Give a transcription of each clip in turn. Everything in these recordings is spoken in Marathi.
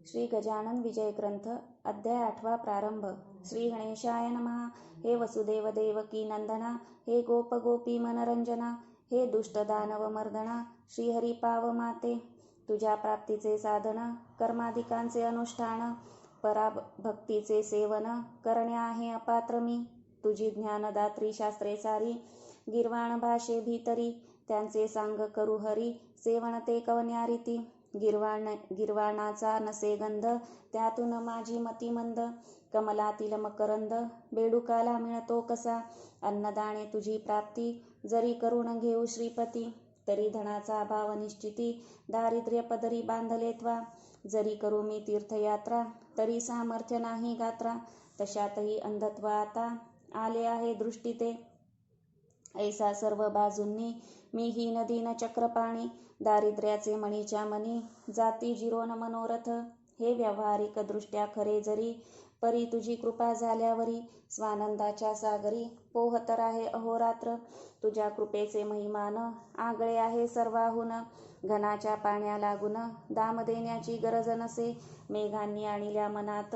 श्री गजानन विजय ग्रंथ अध्याय 8 प्रारंभ. श्री गणेशाय नमः. हे वसुदेव देवकी नंदना, हे गोप गोपी मनरंजना, हे दुष्ट दानव मर्दना, श्रीहरी पाव माते. तुझ्या प्राप्तीचे साधन, कर्माधिकांचे अनुष्ठान, पराभक्तीचे सेवन करणे आहे अपात्र मी. तुझी ज्ञानदात्री शास्त्रे सारी, गिरवाण भाषे भीतरी, त्यांचे सांग करू हरी, सेवण ते कवन्यारीती. गिरवाणाचा नसे गंध, त्यातून माझी मती मंद. कमलातील मकरंद, बेडुकाला मिळतो कसा. अन्नदाणे तुझी प्राप्ती, जरी करून घेऊ श्रीपती. तरी धनाचा अभाव निश्चिती, दारिद्र्य पदरी बांधले त्वा. जरी करू मी तीर्थयात्रा, तरी सामर्थ्य नाही गात्रा. तशातही अंधत्व आता, आले आहे दृष्टीते. ऐसा सर्व बाजूंनी, मी ही नदीन चक्रपाणी. दारिद्र्याचे मणीच्या मनी, जाती जिरोन मनोरथ. हे व्यावहारिक दृष्ट्या खरे जरी, परी तुझी कृपा झाल्यावरी. स्वानंदाच्या सागरी, पोहतर आहे अहोरात्र. तुझ्या कृपेचे महिमान, आगळे आहे सर्वाहून. घनाच्या पाण्या लागून, दाम देण्याची गरज नसे. मेघांनी आणिल्या मनात,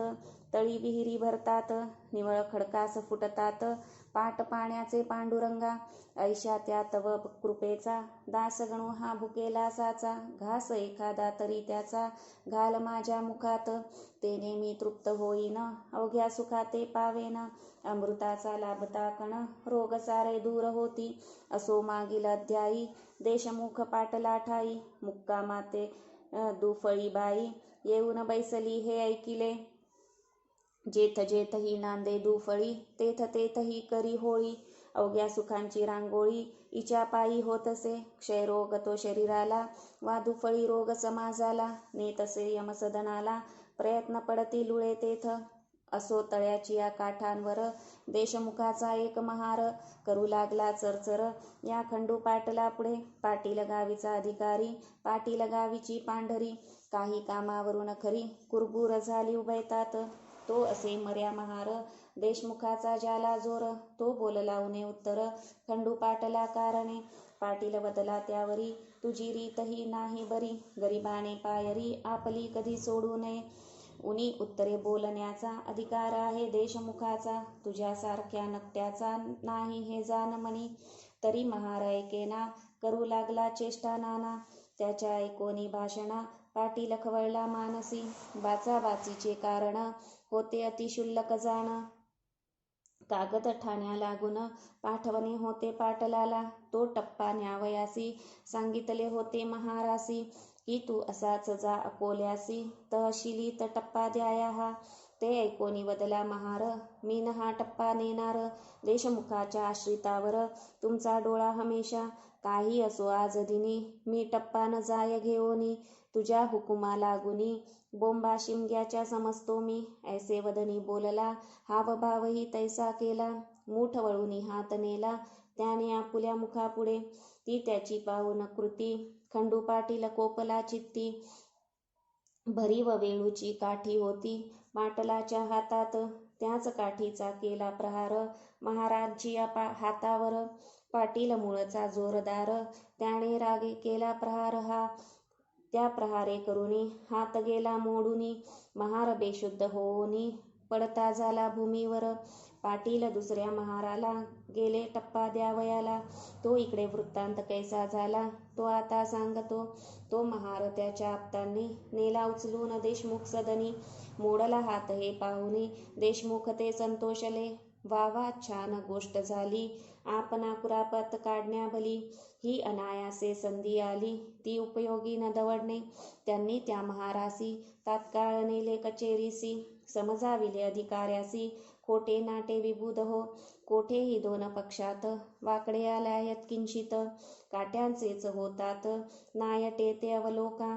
तळी विहिरी भरतात. निवळ खडकास फुटतात, पाट पाण्याचे पांडुरंगा. ऐशा त्या तव कृपेचा, दास गणू हा भुकेला साचा. घास एखादा तरी त्याचा, घाल माझ्या मुखात. तेने मी तृप्त होईन, अवघ्या सुखाते पावेन. अमृताचा लाभता कण, रोग सारे दूर होती. असो मागील अध्यायी, देशमुख पाटला ठाई. मुक्कामाते दुफळी बाई, येऊन बैसली हे ऐकिले. जेथ जेथही नांदे दुफळी, तेथ तेथही करी होळी. अवघ्या सुखांची रांगोळी, इच्या पायी होतसे. क्षयरोग तो शरीराला, वा दुफळी रोग समाजाला. नेतसे यमसदनाला, प्रयत्न पडती लुळे तेथ. असो तळ्याची या काठांवर, देशमुखाचा एक महार. करू लागला चरचर, या खंडू पाटला पुढे. पाटील गावीचा अधिकारी, पाटील गावीची पांढरी. काही कामावरून खरी, कुरबूर झाली उभयतात. तो असे मर्या महार, देशमुखाचा ज्याला जोर. तो बोलला उने उत्तर, खंडू पाटला कारणे. पाटील बदला त्यावरी, तुझी रीतही नाही बरी. गरिबाने पायरी, आपली कधी सोडू नये. उनी उत्तरे बोलण्याचा, अधिकार आहे देशमुखाचा. तुझ्यासारख्या नकट्याचा, नाही हे जाण मनी. तरी महार ऐकेना, करू लागला चेष्टा नाना. त्याच्या ऐकोनी भाषणा, पाटील खवळला मानसी. बाचाबाचीचे कारण, होते अतिशुल्लक जाण. कागद ठाण्या लागून, पाठवणे होते पाटलाला. तो टप्पा न्यावयासी, सांगितले होते महारासी. की तू असाच जा अकोल्यासी, तहशिलीत टप्पा द्याया हा. ते ऐकोनी बदला महार, मी न हा टप्पा नेणार. देशमुखाच्या आश्रितावर, तुमचा डोळा हमेशा. काही असो आज दिनी, मी टप्पा न जाय घेऊनी. तुझ्या हुकुमा लागुनी, बोंबा शिमग्याच्या समजतो मी. ऐसे वदनी बोलला, हावभावही तैसा केला. मूठ वळूनी हात नेला, त्याने आपुल्या मुखापुढे. ती त्याची पाहून कृती, खंडू पाटील कोपला चित्ती. भरीव वेळूची काठी होती, पाटलाच्या हातात. त्याच काठीचा केला प्रहार, महाराजची हातावर. पाटील मूळचा जोरदार, त्याने रागे केला प्रहार हा. त्या प्रहारे करुनी, हात गेला मोडूनी. महार बेशुद्ध होऊनी, पडता झाला भूमीवर. पाटील दुसऱ्या महाराला, गेले टप्पा द्यावयाला. तो इकडे वृत्तांत कैसा झाला, तो आता सांगतो. तो महार त्याच्या आप्तांनी, नेला उचलून देशमुख सदनी. मोडला हात हे पाहुनी, देशमुख ते संतोषले. वा वा छान गोष्ट झाली, आपणा कुरापत काढण्या भली. ही अनायासे संधी आली, ती उपयोगी न दवडणे. त्यांनी त्या महारासी, तात्काळ नेले कचेरीसी. समजाविले अधिकाऱ्यासी, खोटे नाटे विबुध हो. कोठेही दोन पक्षात, वाकडे आल्या यत्किंचित. काट्यांचेच होतात, नायटे ते अवलोका.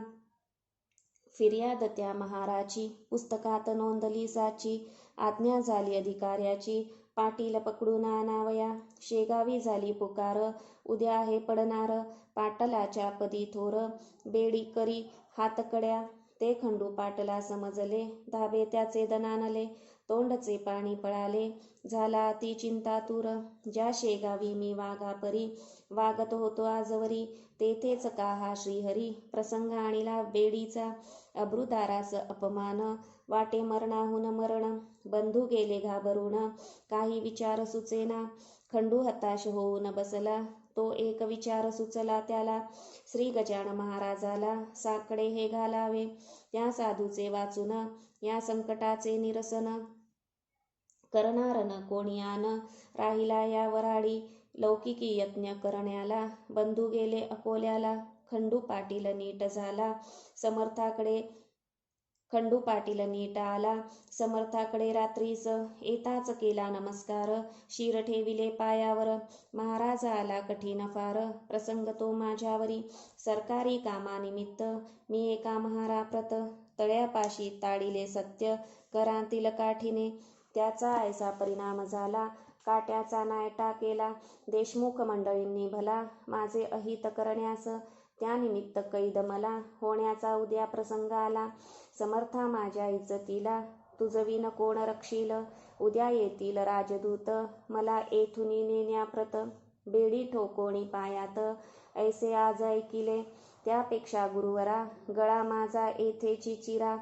फिर्याद त्या महाराची, पुस्तकात नोंदली साची. आज्ञा झाली अधिकाऱ्याची, पाटील पकडून आणावया. शेगावी झाली पुकार, उद्या हे पडणार. पाटलाच्या पदी थोर, बेडी करी हातकड्या. ते खंडू पाटला समजले, धाबे त्याचे दणानले. तोंडचे पाणी पळाले, झाला अति चिंतातूर. ज्या शेगावी मी वाघापरी, वागत होतो आजवरी, तेथेच का हा श्रीहरी. प्रसंग आणिला बेडीचा, अब्रुदारास अपमान, वाटे मरणाहून मरण. बंधू गेले घाबरून, काही विचार सुचेना. खंडू हताश होऊन बसला, तो एक विचार सुचला त्याला. श्री गजानन महाराजाला साकडे हे घालावे, त्या साधूचे वाचून या संकटाचे निरसन. करणार न कोणी आन, राहिला या वराडी. लौकिकी यज्ञ करण्याला, बंधू गेले अकोल्याला. खंडू पाटील नीट झाला, खंडू पाटील नीट आला समर्थाकडे. रात्रीस येताच केला नमस्कार, शिर ठेविले पायावर. महाराज आला कठीण फार, प्रसंग तो माझ्यावरी. सरकारी कामानिमित्त मी एका महाराप्रत, तळ्यापाशी ताडिले सत्य करांतील काठीने. त्याचा ऐसा परिणाम झाला, काट्याचा नायटा केला. देशमुख मंडळींनी भला माझे अहित करण्यास, त्यानिमित्त कैद मला होण्याचा उद्या प्रसंग आला. समर्था माझ्या इज्जतीला, तुझविन कोण रक्षील. उद्या येतील राजदूत, मला येथुनी नेण्याप्रत. बेडी ठोकोणी पायात, ऐसे आज ऐकिले. त्यापेक्षा गुरुवरा, गळा माझा येथेची चिरा.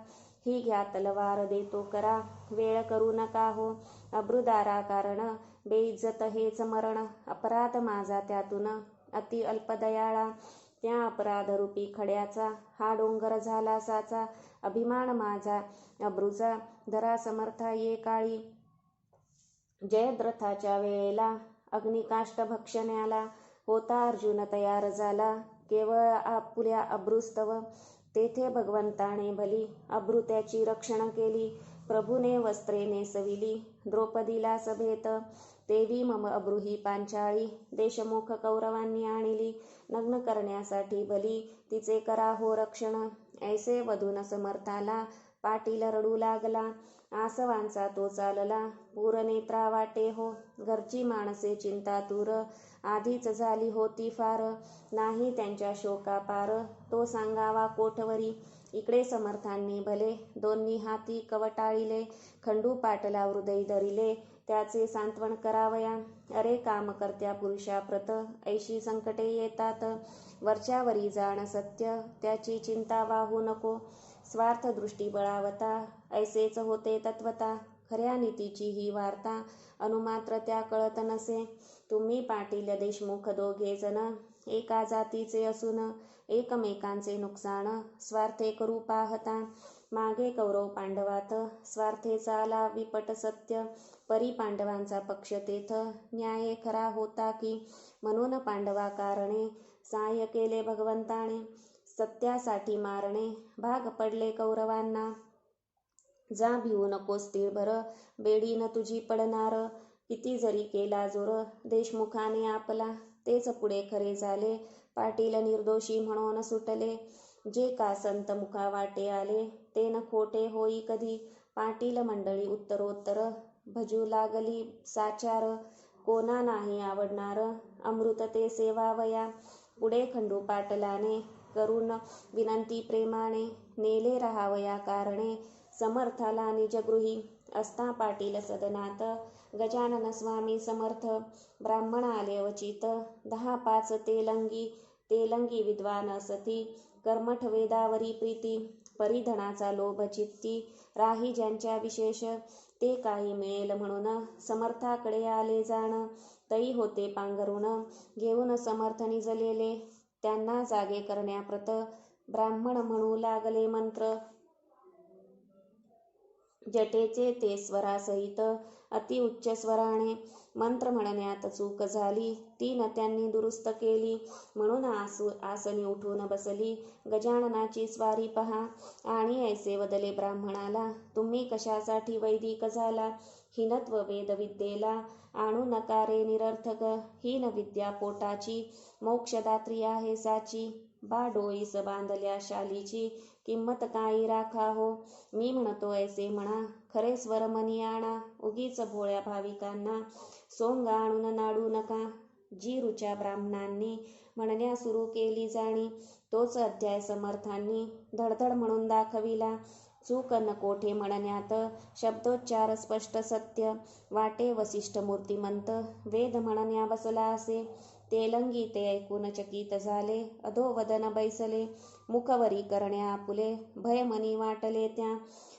ही घ्या तलवार देतो करा, वेळ करू नका हो. अब्रुदारा कारण, बेइज्जत हेच मरण. अपराध माझा त्यातून अति अल्पदयाळा, त्या अपराधरूपी खड्याचा हा डोंगर झाला साचा. अभिमान माझा अब्रूचा, धरा समर्था ये काळी. जयद्रथाच्या वेळेला, अग्निकाष्ट भक्षण्याला. होता अर्जुन तयार झाला, केवळ आपुल्या अब्रूस्तव. तेथे भगवंताने भली अब्रू त्याची रक्षण केली. प्रभूने वस्त्रे नेसविली द्रौपदीला सभेत. देवी मम अब्रूही पांचाळी, देशमुख कौरवांनी आणली. नग्न करण्यासाठी भली तिचे करा हो रक्षण. ऐसे वधून समर्थाला पाटील रडू लागला. आसवांचा तो चालला, पूरनेत्रा वाटे हो. घरची माणसे चिंतातूर, आधीच झाली होती फार. नाही त्यांच्या शोका पार, तो सांगावा कोठवरी. इकडे समर्थांनी भले दोन्ही हाती कवटाळिले. खंडू पाटला हृदय धरिले, त्याचे सांत्वन करावया. अरे काम करत्या पुरुषाप्रत, ऐशी संकटे येतात. वरच्यावरी जाण सत्य, त्याची चिंता वाहू नको. स्वार्थ दृष्टी बळावता, ऐसेच होते तत्वता. खऱ्या नीतीची ही वार्ता, अनुमात्र त्या कळत नसे. तुम्ही पाटील देशमुख दोघे जण, एका जातीचे असून एकमेकांचे नुकसान स्वार्थे करू पाहता. मागे कौरव पांडवात, स्वार्थे चाला विपट सत्य. परी पांडवांचा पक्ष तेथ, न्याय खरा होता की. म्हणून पांडवा कारणे, सहाय्य केले भगवंताने. सत्यासाठी मारणे भाग पडले कौरवांना. जा भिवू नकोस तिळभर, बेडीन तुझी पडणार. किती जरी केला जोर देशमुखाने आपला, तेच पुढे खरे झाले. पाटील निर्दोषी म्हणून सुटले. जे का संत मुखा वाटे आले, ते न खोटे होई कधी. पाटील मंडळी उत्तरोत्तर, भजू लागली साचार. कोणा नाही आवडणार, अमृत ते सेवावया. पुढे खंडू पाटलाने करून विनंती प्रेमाने, नेले राहावया कारणे समर्थाला निजगृही. असता पाटील सदनात, गजानन स्वामी समर्थ. ब्राह्मण आले अवचित, 10-5 तेलंगी विद्वान असती. कर्मठ वेदावरी प्रीती, परिधनाचा लोभ चित्ती. राही ज्यांच्या विशेष, ते काही मिळेल म्हणून समर्थाकडे आले जाण. तई होते पांघरून, घेऊन समर्थ निजलेले. त्यांना जागे करण्याप्रत, ब्राह्मण म्हणू लागले मंत्र. जटेचे ते स्वरासहित, अति उच्च स्वराने. मंत्र म्हणण्यात चूक झाली, ती न त्यांनी दुरुस्त केली. म्हणून आसनी उठून बसली गजाननाची स्वारी पहा. आणि ऐसे वदले ब्राह्मणाला, तुम्ही कशासाठी वैदिक झाला. हीनत्व वेदविद्येला आणू नका रे निरर्थक. हीन विद्या पोटाची, मोक्षदात्री आहे साची. बा डोईस बांधल्या शालीची, किंमत काही राखा हो. मी म्हणतो ऐसे म्हणा, खरे स्वर मनी आणा. उगीच भोळ्या भाविकांना सोंग आणून नाडू नका. जी ऋचा ब्राह्मणांनी म्हणण्या सुरू केली जाणी, तोच अध्याय समर्थांनी धडधड म्हणून दाखविला. चूक न कोठे म्हणण्यात, शब्दोच्चार स्पष्ट सत्य. वाटे वसिष्ठ मूर्तिमंत, वेद म्हणण्या बसला असे. तेलंगी ते ऐकून चकित झाले. अधोवदन बैसले, मुखवरी करण्या आपुले. भय मनी वाटले त्या.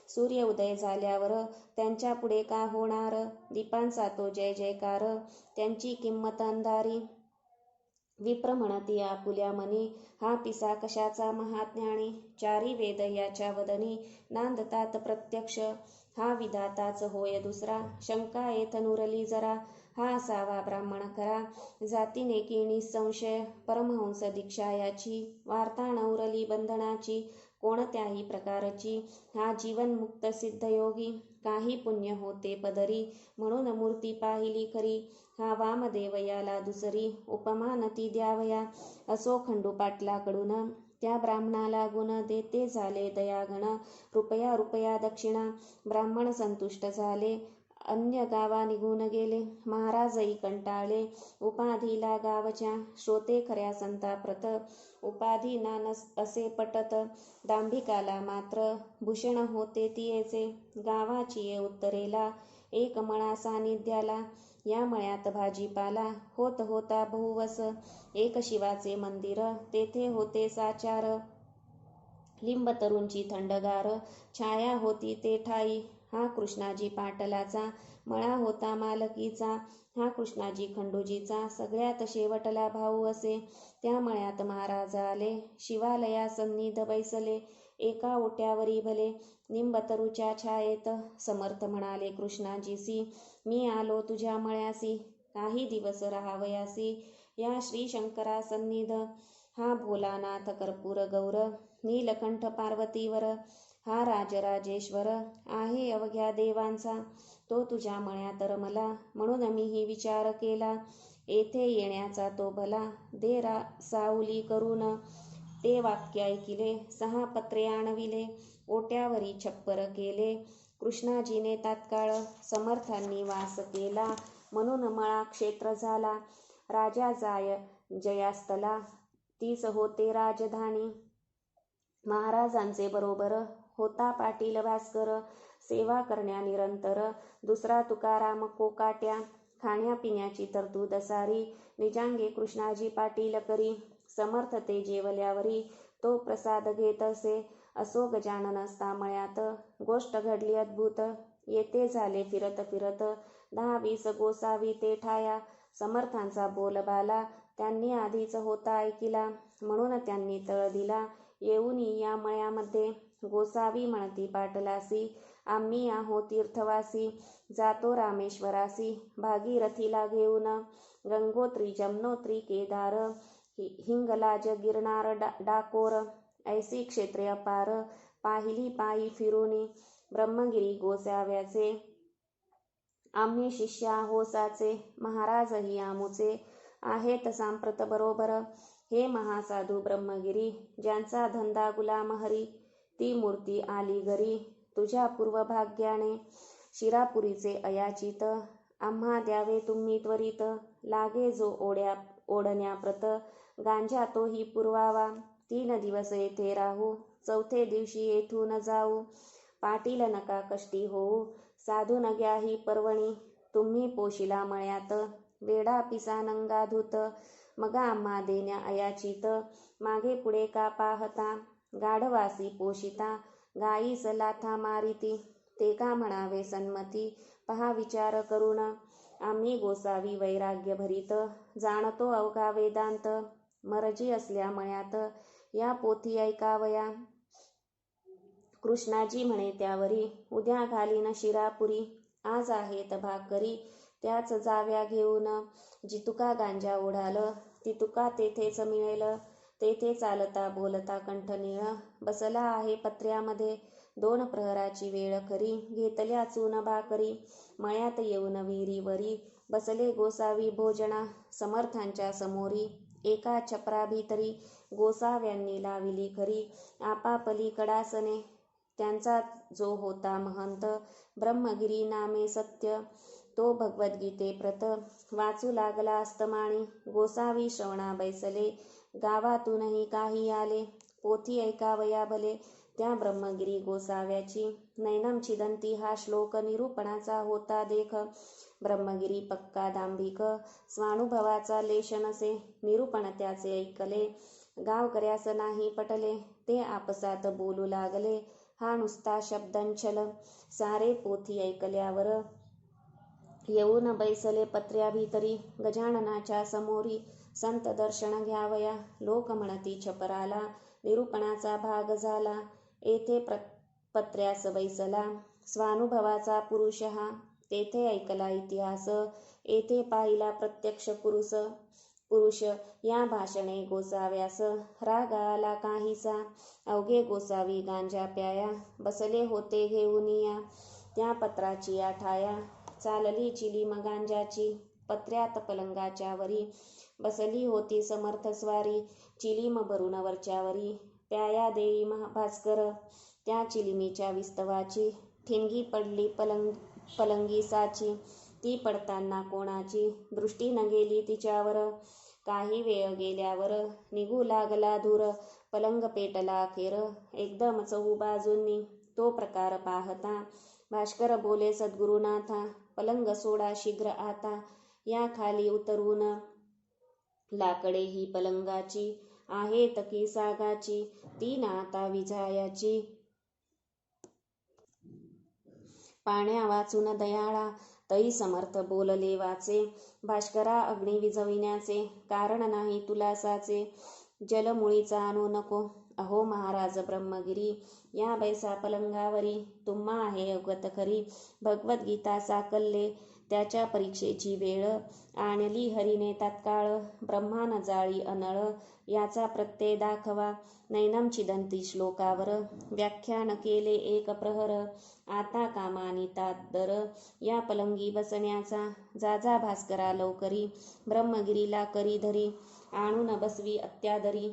सूर्य उदय झाल्यावर त्यांच्या पुढे का होणार. दीपांचा तो जय जयकार, त्यांची किंमत अंधारी. विप्र म्हणती आपुल्या मनी, हा पिसा कशाचा महाज्ञानी. चारी वेद याच्या वदनी, नांदतात प्रत्यक्ष. हा विधाताच होय दुसरा, शंका येथ नुरली जरा. हा असावा ब्राह्मण खरा, जातीने की निसंशय. परमहंस दीक्षा याची, वार्ता न उरली बंधनाची. कोणत्याही प्रकारची, हा जीवनमुक्त सिद्धयोगी. काही पुण्य होते पदरी, म्हणून मूर्ती पाहिली खरी. हा वामदेव याला दुसरी, उपमा न ती द्यावया. असो खंडू पाटलाकडून, त्या ब्राह्मणाला गुण. देते झाले दयागण, रुपया रुपया दक्षिणा. ब्राह्मण संतुष्ट झाले, अन्य गावा निघून गेले. महाराजही कंटाळले, उपाधीला गावच्या. श्रोते खऱ्या संताप्रत, उपाधी ना असे पटत. दांभिकाला मात्र, भूषण होते तियेचे. गावाची ये उत्तरेला, एक मळा सानिध्याला. या मळ्यात भाजीपाला, होत होता बहुवस. एक शिवाचे मंदिर, तेथे होते साचार. लिंबतरूंची थंडगार, छाया होती ते ठाई. हा कृष्णाजी पाटलाचा, मळा होता मालकीचा. हा कृष्णाजी खंडूजीचा, सगळ्यात शेवटला भाऊ असे. त्या मळ्यात महाराज आले, शिवालया सन्निध बैसले. एका ओट्यावरी भले, निंबतरूच्या छायेत. समर्थ म्हणाले कृष्णाजीसी, मी आलो तुझ्या मळ्यासी. काही दिवस राहावयासी, या श्री शंकरा सन्निध. हा भोलानाथ कर्पूर गौर, नीलकंठ पार्वतीवर. हा राजराजेश्वर आहे अवघ्या देवांचा. तो तुझ्या मळ्यात रमला, म्हणून मीही विचार केला. येथे येण्याचा तो भला, दे साऊली करून. ते वाक्य ऐकिले, 6 पत्रे आणविले. ओट्यावरी छप्पर केले, कृष्णाजीने तात्काळ. समर्थांनी वास केला, म्हणून मळा क्षेत्र झाला. राजा जाय जयास्तला, तीच होते राजधानी. महाराजांचे बरोबर होता पाटील भास्कर. सेवा करण्या निरंतर, दुसरा तुकाराम कोकाट्या. खाण्यापिण्याची तरतूद सारी, निजांगे कृष्णाजी पाटील करी. समर्थ ते जेवल्यावरी, तो प्रसाद घेत असे. असो गजाननस्ता मळ्यात, गोष्ट घडली अद्भुत. येथे झाले फिरत फिरत, 10-20 गोसावी ते ठाया. समर्थांचा बोलबाला, त्यांनी आधीच होता ऐकिला. म्हणून त्यांनी तळ दिला, येऊनी या मळ्यामध्ये. गोसावी म्हणती पाटलासी, आम्ही आहो तीर्थवासी. जातो रामेश्वरासी, भागीरथीला घेऊन. गंगोत्री जमनोत्री केदार, हिंगलाज गिरनार डाकोर. ऐसी क्षेत्रे अपार, पाहिली पायी फिरूनी. ब्रह्मगिरी गोसाव्याचे, आम्ही शिष्य आहो साचे. महाराजही आमुचे, आहेत सांप्रत बरोबर. हे महासाधू ब्रह्मगिरी, ज्यांचा धंदा गुलाम हरी. ती मूर्ती आली घरी, तुझ्या पूर्वभाग्याने. शिरापुरीचे अयाचित, आम्हा द्यावे तुम्ही त्वरित. लागे जो ओढण्याप्रत, गांजा तोही पुरवावा. 3 दिवस येथे राहू, 4थ्ये दिवशी येथून जाऊ. पाटील नका कष्टी होऊ, साधून घ्या ही पर्वणी. तुम्ही पोशिला मळ्यात, वेडा पिसा नंगाधूत. मग आम्हा देण्या अयाचित, मागे पुढे का पाहता. गाढवासी पोशिता, गायीस लाथा मारिती. ते का म्हणावे सन्मती, पहा विचार करून. आम्ही गोसावी वैराग्य भरीत, जाणतो अवघा वेदांत. मर्जी असल्या मळ्यात, या पोथी ऐकावया. कृष्णाजी म्हणे त्यावरी, उद्या घालीन शिरापुरी. आज आहेत भाकरी, त्याच जाव्या घेऊन. जितुका गांजा ओढाल, तितुका तेथेच मिळेल. तेथे चालता बोलता कंठनीळ, बसला आहे पत्र्यामध्ये. 2 प्रहराची वेळ खरी, घेतल्या चून भाकरी. मळ्यात येऊन विहिरीवरी, बसले गोसावी भोजना. समर्थांच्या समोरी, एका छपराभितरी. गोसाव्यांनी लाविली खरी, आपापली कडासने. त्यांचा जो होता महंत, ब्रह्मगिरी नामे सत्य. तो भगवद्गीतेप्रत, वाचू लागला अस्तमानी. गोसावी श्रवणा बैसले, गावातूनही काही आले. पोथी ऐकावया भले, त्या ब्रह्मगिरी गोसाव्याची नैनम छिदंती हा श्लोक निरूपणाचा होता देख. ब्रह्मगिरी पक्का दांभिक स्वानुभवाचा लेश नसे, निरूपण त्याचे ऐकले. गावकऱ्यास नाही पटले, ते आपसात बोलू लागले, हा नुसता शब्दंचल. सारे पोथी ऐकल्यावर येऊन बैसले पत्र्याभितरी. गजाननाच्या समोरी संत दर्शन घ्यावया. लोक म्हणती छपराला निरूपणाचा भाग झाला. येथे पत्र्यास बैसला स्वानुभवाचा पुरुष हा. तेथे ऐकला इतिहास, येथे पाहिला प्रत्यक्ष पुरुष. या भाषणे गोसाव्यास राग आला काहीसा. अवघे गोसावी गांजा प्याया, बसले होते घेऊनिया. त्या पत्राची आठाया, चालली चिलीम गांजाची. पत्र्यात पलंगाच्या वरी बसली होती समर्थ स्वारी. चिलीम भरून वरच्यावरी प्याया देई भास्कर. त्या चिलिमीच्या विस्तवाची ठिणगी पडली पलंगीसाची. ती पडताना कोणाची दृष्टी न गेली तिच्यावर. काही वेळ गेल्यावर निघू लागला धूर. पलंग पेटला अखेर एकदम चहूबाजूंनी. तो प्रकार पाहता भास्कर बोले सद्गुरुनाथा, पलंग सोडा शीघ्र आता. या खाली उतरून लाकडे ही पलंगाची आहेत की सागाची, ती ना आता विझायाची. पाण्या वाचून दयाळा तई समर्थ बोलले वाचे. भास्करा अग्नी विझविण्याचे कारण नाही तुला साचे. जलमुळीचा आणू नको अहो महाराज ब्रह्मगिरी. या बैसा पलंगावरी तुम्हा आहे अवगत खरी. भगवद्गीता साकल्ले त्याच्या परीक्षेची वेळ. आणली हरीने तात्काळ ब्रह्मान जाळी अनळ. याचा प्रत्यय दाखवा. नैनम छिदंती श्लोकावर व्याख्यान केले एक प्रहर. आता कामानी तादर या पलंगी बसण्याचा. जा भास्करा लवकरी, ब्रह्मगिरीला करी धरी. आणून बसवी अत्यादरी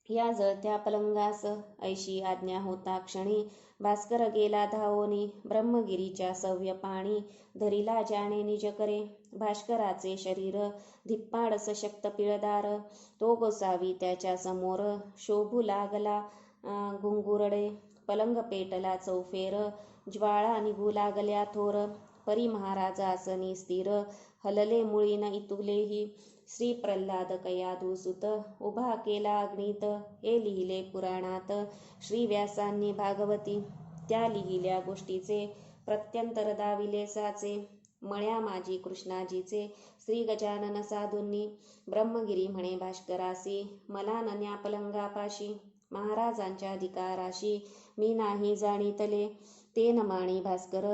या जळत्या पलंगास. ऐशी आज्ञा होता क्षणी भास्कर गेला धावोनी. ब्रह्मगिरीच्या सव्य पाणी धरिला ज्याने निज करे. भास्कराचे शरीर धिप्पाड सशक्त पिळदार. तो गोसावी त्याच्या समोर शोभू लागला घुंगुरडे. पलंग पेटला चौफेर, ज्वाळा निघू लागल्या थोर. परी महाराज आसनी स्थिर, हलले मुळी न इतुलेही. श्री प्रल्हाद कयाधुसुत उभा केला अग्नीत. हे लिहिले पुराणात श्री व्यासांनी भागवती. त्या लिहिल्या गोष्टीचे प्रत्यंतर दाविले साचे. मळ्या माझी कृष्णाजीचे श्री गजानन साधूंनी. ब्रह्मगिरी म्हणे भास्करासी, मला नन्या पलंगापाशी. महाराजांच्या अधिकाराशी मी नाही जाणीतले. ते न माणी भास्कर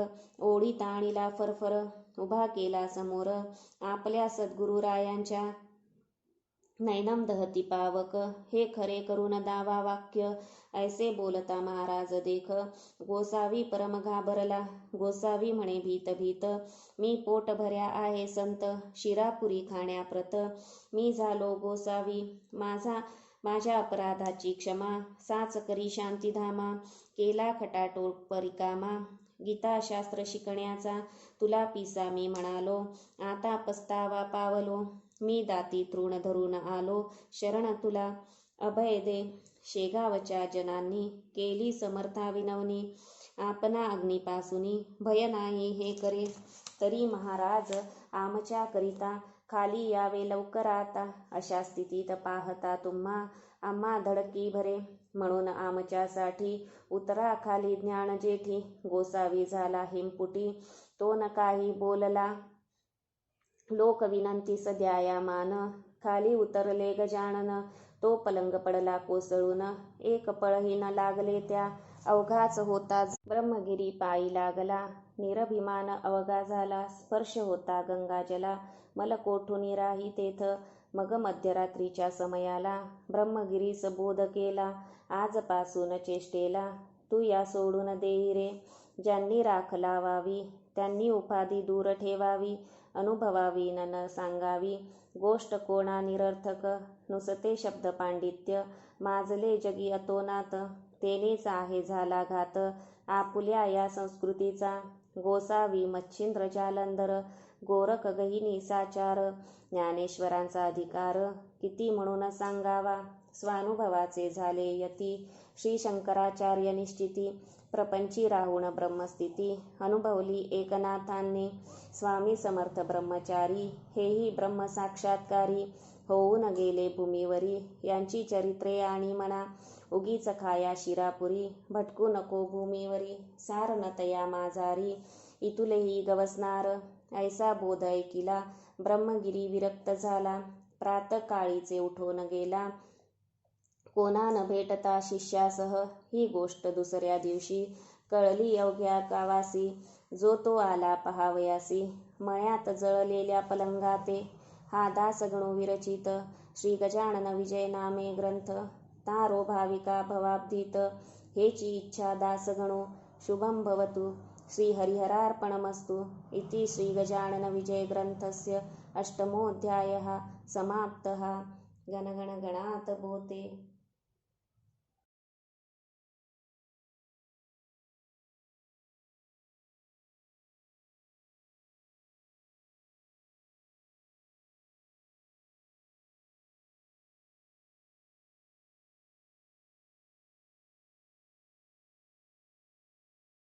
ओढीत आणीला फरफर. उभा केला समोर आपल्या सद्गुरुरायांच्या. नैनम दहती पावक हे खरे करून दावा वाक्य. ऐसे बोलता महाराज देख, गोसावी परम घाबरला. गोसावी म्हणे भीत भीत, मी पोट भऱ्या आहे संत. शिरापुरी खाण्याप्रत मी झालो गोसावी. माझ्या अपराधाची क्षमा, साच करी शांतीधामा. केला खटाटोप परिकामा, गीताशास्त्र शिकण्याचा. तुला पिसा मी म्हणालो, आता पस्तावा पावलो. मी दाती तृण धरून आलो शरण तुला. अभय दे. शेगावच्या जनांनी केली समर्था विनवणी. आपणा अग्नीपासूनी भय नाही हे करे. तरी महाराज आमच्या करिता खाली यावे लवकर आता. अशा स्थितीत पाहता तुम्हा आम्हा धडकी भरे. म्हणून आमच्यासाठी उतरा खाली ज्ञान जेठी. गोसावी झाला हिमपुटी, तो न काही बोलला. लोक विनंतीस द्याया मान, खाली उतरले गजानन. तो पलंग पडला कोसळून, एक पळही न लागले त्या. अवघाच होता ब्रह्मगिरी पायी लागला. निरभिमान अवघा झाला. स्पर्श होता गंगाजला, मल कोठुनी राही तेथ. मग मध्यरात्रीच्या समयाला ब्रह्मगिरीस बोध केला. आजपासून चेष्टेला तू या सोडून देई रे. ज्यांनी राख लावावी त्यांनी उपाधी दूर ठेवावी. अनुभवावी न सांगावी गोष्ट कोणा निरर्थक. नुसते शब्द पांडित्य माजले जगी अतोनात. तेनेच आहे झाला घात आपुल्या या संस्कृतीचा. गोसावी मच्छिंद्र जालंधर, गोरख गहिनी साचार. ज्ञानेश्वरांचा अधिकार किती म्हणून सांगावा. स्वानुभवाचे झाले यती. श्री शंकराचार्य निश्चिती प्रपंची राहून ब्रह्मस्थिती अनुभवली एकनाथांनी. स्वामी समर्थ ब्रह्मचारी हेही ब्रह्म साक्षात्कारी होऊन गेले भूमीवरी. यांची चरित्रे आणि म्हणा उगीच खाया शिरापुरी. भटकू नको भूमीवरी सार न तया माझारी. इतुलेही गवसणार ऐसा बोध ऐकिला. ब्रह्मगिरी विरक्त झाला प्रातकाळीचे उठून गेला. कोणा न भेटता शिष्यासह ही गोष्ट दुसऱ्या दिवशी कळली अवघ्या गावासी. जो तो आला पहावयासी. मळ्यात जळलेल्या पलंगाते हा दासगणू विरचित. श्री गजानन विजय नामे ग्रंथ तारो भाविका भवाब्धित. हेची इच्छा दासगणू शुभं भवतु. श्री हरिहरार्पणमस्तु. इति श्री गजानन विजय ग्रंथस्य अष्टमोऽध्यायः समाप्तः. गण गण गणात बोते.